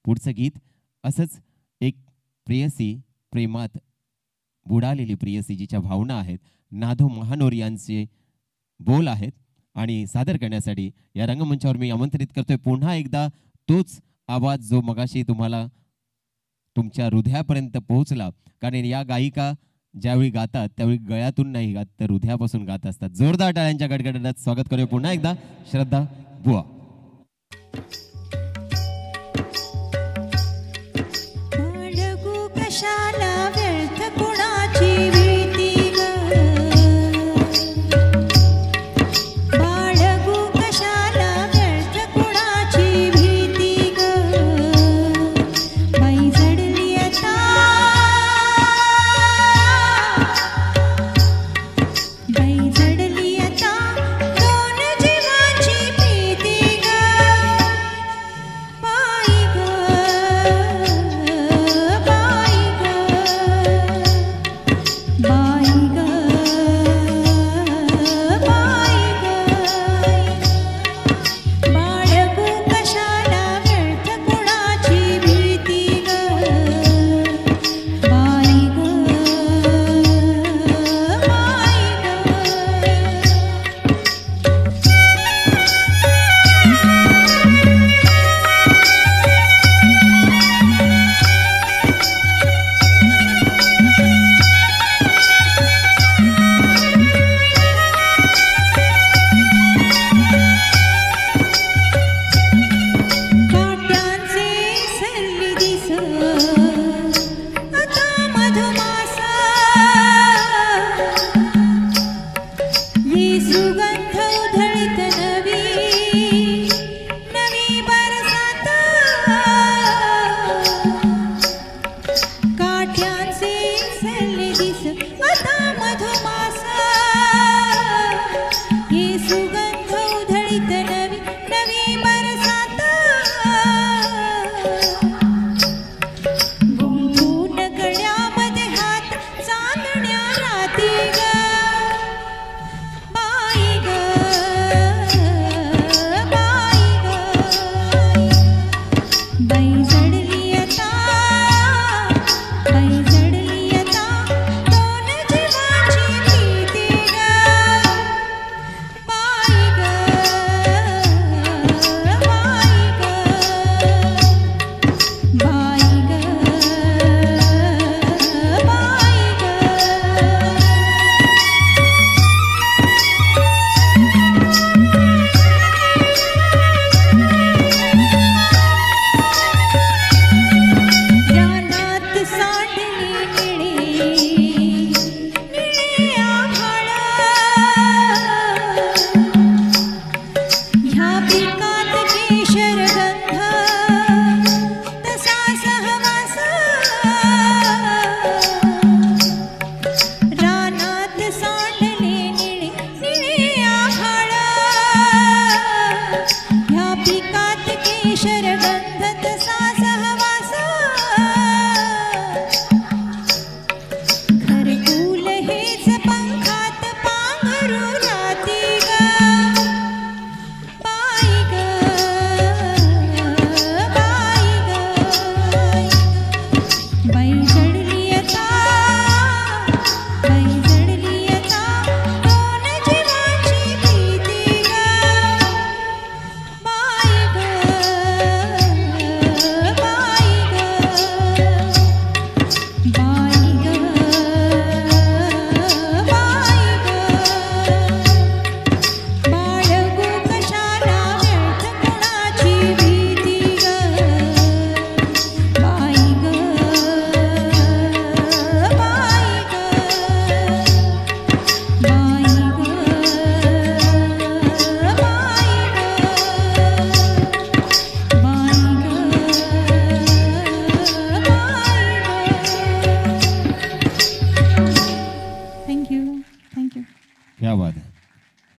पुढचं गीत असंच एक प्रेयसी, प्रेमात बुडालेली प्रेयसी जिच्या भावना आहेत, नाधो महानोर यांचे बोल आहेत आणि सादर करण्यासाठी या रंगमंचावर मी आमंत्रित करतोय पुन्हा एकदा तोच आवाज जो मगाशी तुम्हाला तुमच्या हृदयापर्यंत पोहोचला. कारण या गायिका ज्यावेळी गातात त्यावेळी गळ्यातून नाही गात तर हृदयापासून गात असतात. जोरदार टाळ्यांच्या गडगडाटात स्वागत करूया पुन्हा एकदा श्रद्धा बुवा. कशाला व्यर्थ कुणाची भीती ग, बाळगू कशाला व्यर्थ कुणाची भीती ग, बाई जडली आता, बाई जडली आता दोन जीवाची प्रीती ग, बाई ग, बाई ग, बाई ग, बाळगू कशाला व्यर्थ कुणाची भीती ग, बाई ग, बाई काट्यांचे सल्ली दिस आता मधुमास, ही सुगंध उधळीत नवी नवी बरसात, काट्यांचे सल्ली दिस आता मधुमास, ही सुगंध उधळीत नवी नवी बरसात, गुंफून गळ्यामध्ये हात चांदण्या राती ग, बाई ग, बाई ग, बाई जडली आता, बाई जडली आता दोन जीवाची प्रीती ग, बाई ग, बाई ग, बाई ग, बाई ग. रानात सांडली निळी निळी आभाळ, ह्या पिकात